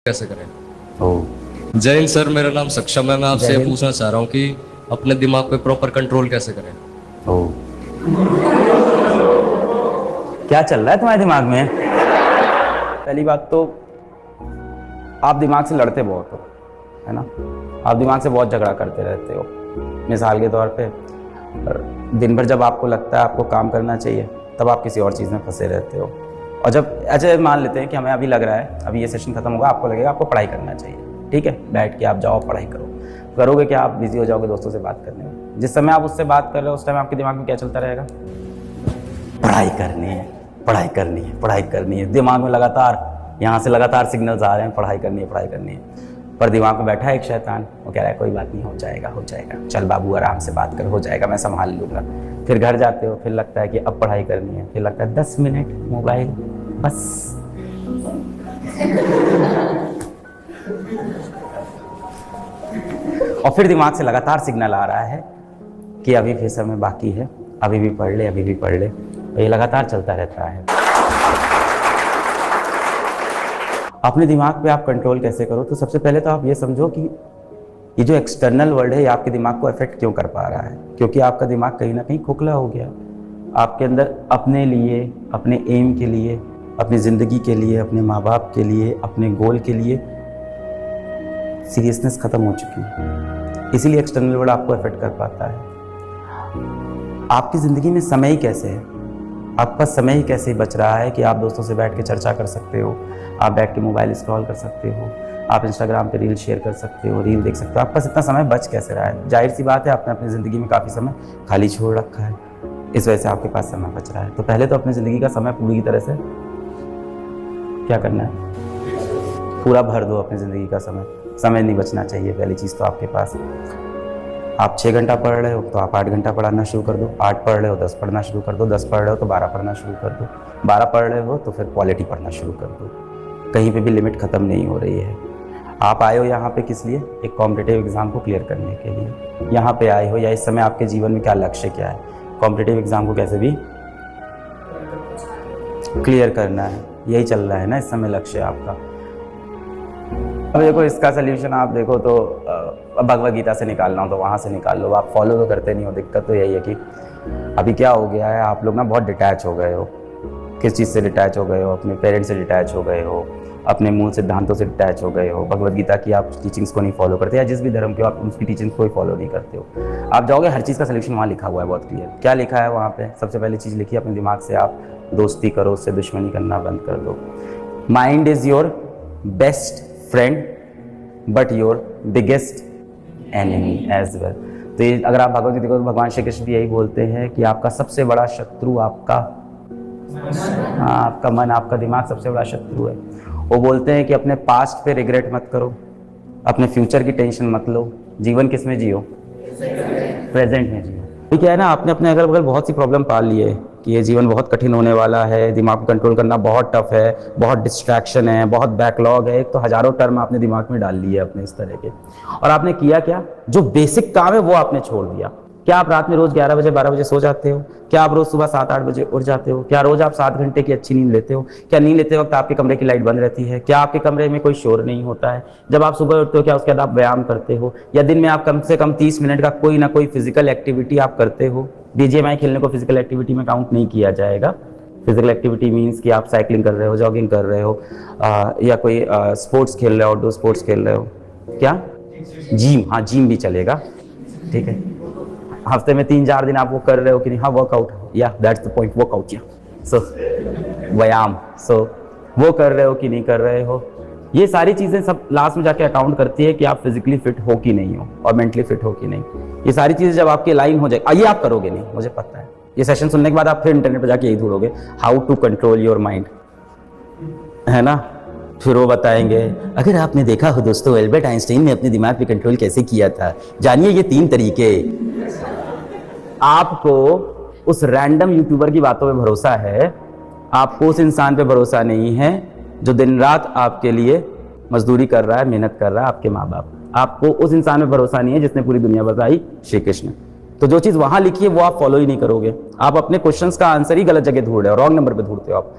कैसे करें। ओ जय हिंद सर, मेरा नाम सक्षम है। मैं आपसे जय ये हिंद। पूछना चाह रहा हूँ कि अपने दिमाग पे प्रॉपर कंट्रोल कैसे करें। ओ क्या चल रहा है तुम्हारे दिमाग में? पहली बात तो आप दिमाग से लड़ते बहुत हो, है ना। आप दिमाग से बहुत झगड़ा करते रहते हो। मिसाल के तौर पे दिन भर जब आपको लगता है आपको काम करना चाहिए, तब आप किसी और चीज़ में फंसे रहते हो। और जब अच्छा मान लेते हैं कि हमें अभी लग रहा है, अभी ये सेशन खत्म होगा, आपको लगेगा आपको पढ़ाई करना चाहिए, ठीक है, बैठ के आप जाओ पढ़ाई करो। करोगे क्या? आप बिजी हो जाओगे दोस्तों से बात करने में। जिस समय आप उससे बात कर रहे हो उस टाइम आपके दिमाग में क्या चलता रहेगा? पढ़ाई करनी है, पढ़ाई करनी है, पढ़ाई करनी है। दिमाग में लगातार यहाँ से लगातार सिग्नल्स आ रहे हैं, पढ़ाई करनी है, पढ़ाई करनी है। पर दिमाग में बैठा है एक शैतान, वो कह रहा है कोई बात नहीं, हो जाएगा, हो जाएगा, चल बाबू आराम से बात कर, हो जाएगा, मैं संभाल लूँगा। फिर घर जाते हो, फिर लगता है कि अब पढ़ाई करनी है, फिर लगता है 10 मिनट मोबाइल बस। और फिर दिमाग से लगातार सिग्नल आ रहा है कि अभी फिर समय बाकी है, अभी भी पढ़ ले, अभी भी पढ़ ले। और ये लगातार चलता रहता है। अपने दिमाग पे आप कंट्रोल कैसे करो? तो सबसे पहले तो आप ये समझो कि ये जो एक्सटर्नल वर्ल्ड है ये आपके दिमाग को अफेक्ट क्यों कर पा रहा है। क्योंकि आपका दिमाग कहीं ना कहीं खोखला हो गया। आपके अंदर अपने लिए, अपने एम के लिए, अपनी ज़िंदगी के लिए, अपने माँ बाप के लिए, अपने गोल के लिए सीरियसनेस खत्म हो चुकी है। इसीलिए एक्सटर्नल वर्ल्ड आपको अफेक्ट कर पाता है। आपकी ज़िंदगी में समय ही कैसे है? आपके पास समय ही कैसे बच रहा है कि आप दोस्तों से बैठ के चर्चा कर सकते हो, आप बैठ के मोबाइल स्क्रॉल कर सकते हो, आप इंस्टाग्राम पे रील शेयर कर सकते हो, रील देख सकते हो। आपके पास इतना समय बच कैसे रहा है? जाहिर सी बात है आपने अपनी ज़िंदगी में काफ़ी समय खाली छोड़ रखा है, इस वजह से आपके पास समय बच रहा है। तो पहले तो अपनी ज़िंदगी का समय पूरी तरह से क्या करना है? पूरा भर दो अपनी ज़िंदगी का समय। समय नहीं बचना चाहिए पहली चीज़ तो आपके पास। आप 6 घंटा पढ़ रहे हो तो आप 8 घंटा पढ़ना शुरू कर दो। 8 पढ़ रहे हो 10 पढ़ना शुरू कर दो। 10 पढ़ रहे हो तो 12 पढ़ना शुरू कर दो। 12 पढ़ रहे हो तो फिर क्वालिटी पढ़ना शुरू कर दो। कहीं पे भी लिमिट ख़त्म नहीं हो रही है। आप आए हो यहाँ पे किस लिए? एक कॉम्पिटिटिव एग्ज़ाम को क्लियर करने के लिए यहाँ पे आए हो, या इस समय आपके जीवन में क्या लक्ष्य क्या है? कॉम्पिटिटिव एग्ज़ाम को कैसे भी क्लियर करना है, यही चल रहा है ना इस समय लक्ष्य आपका। अब देखो इसका सल्यूशन आप देखो तो भगवद गीता से निकालना हो तो वहाँ से निकाल लो। आप फॉलो तो करते नहीं हो। दिक्कत तो यही है कि अभी क्या हो गया है, आप लोग ना बहुत डिटैच हो गए हो। किस चीज़ से डिटैच हो गए हो? अपने पेरेंट्स से डिटैच हो गए हो, अपने मूल सिद्धांतों से डिटैच हो गए हो। भगवद गीता की आप टीचिंग्स को नहीं फॉलो करते, या जिस भी धर्म के हो आप उसकी टीचिंग्स को ही फॉलो नहीं करते हो। आप जाओगे, हर चीज़ का सल्यूशन वहाँ लिखा हुआ है बहुत क्लियर। क्या लिखा है वहाँ पे? सबसे पहली चीज़ लिखी है, अपने दिमाग से आप दोस्ती करो, उससे दुश्मनी करना बंद कर दो। Mind is your best friend but your biggest enemy as well. तो ये अगर आप भगवद गीता को, तो भगवान श्री कृष्ण भी यही बोलते हैं कि आपका सबसे बड़ा शत्रु आपका मन, आपका दिमाग सबसे बड़ा शत्रु है। वो बोलते हैं कि अपने पास्ट पे रिग्रेट मत करो, अपने फ्यूचर की टेंशन मत लो, जीवन किस में जियो? प्रेजेंट में जियो। ठीक है ना। आपने अपने अगल बगल बहुत सी प्रॉब्लम पाल ली है कि ये जीवन बहुत कठिन होने वाला है, दिमाग को कंट्रोल करना बहुत टफ है, बहुत डिस्ट्रैक्शन है, बहुत बैकलॉग है। एक तो हजारों टर्म आपने दिमाग में डाल लिए अपने इस तरह के, और आपने किया क्या? जो बेसिक काम है वो आपने छोड़ दिया। क्या आप रात में रोज 11 बजे 12 बजे सो जाते हो? क्या आप रोज सुबह 7-8 बजे उठ जाते हो? क्या रोज आप 7 घंटे की अच्छी नींद लेते हो? क्या नींद लेते वक्त आपके कमरे की लाइट बंद रहती है? क्या आपके कमरे में कोई शोर नहीं होता है? जब आप सुबह उठते हो क्या उसके बाद आप व्यायाम करते हो? या दिन में आप कम से कम 30 मिनट का कोई ना कोई फिजिकल एक्टिविटी आप करते हो? बीजीएमआई खेलने को फिजिकल एक्टिविटी में काउंट नहीं किया जाएगा। फिजिकल एक्टिविटी मीन्स कि आप साइकिलिंग कर रहे हो, जॉगिंग कर रहे हो, या कोई स्पोर्ट्स खेल रहे हो, आउटडोर स्पोर्ट्स खेल रहे हो। क्या? जिम? हाँ, जिम भी चलेगा, ठीक है। हफ्ते में 3-4 दिन आप वो कर रहे हो कि नहीं? हाँ, वर्कआउट, या दैट्स द पॉइंट, वर्कआउट, या सो व्यायाम, सो वो कर रहे हो कि नहीं कर रहे हो? ये सारी चीज़ें सब लास्ट में जाके अकाउंट करती है कि आप फिजिकली फिट हो कि नहीं हो और मेंटली फिट हो कि नहीं। ये सारी चीज़ें जब आपकी लाइन हो जाए, ये आप करोगे नहीं, मुझे पता है। ये सेशन सुनने के बाद आप फिर इंटरनेट पर जाके यही ढूंढोगे, how to control your mind, है ना। फिर वो बताएंगे, अगर आपने देखा हो दोस्तों, एल्बर्ट आइंस्टाइन ने अपने दिमाग पे कंट्रोल कैसे किया था, जानिए ये 3 तरीके। आपको उस रैंडम यूट्यूबर की बातों पे भरोसा है, आपको उस इंसान पे भरोसा नहीं है जो दिन रात आपके लिए मजदूरी कर रहा है, मेहनत कर रहा है, आपके माँ बाप। आपको उस इंसान पे भरोसा नहीं है जिसने पूरी दुनिया बताई, श्री कृष्ण। तो जो चीज़ वहाँ लिखी है वो आप फॉलो ही नहीं करोगे। आप अपने क्वेश्चंस का आंसर ही गलत जगह ढूंढ रहे हो, रॉन्ग नंबर पे ढूंढते हो आप।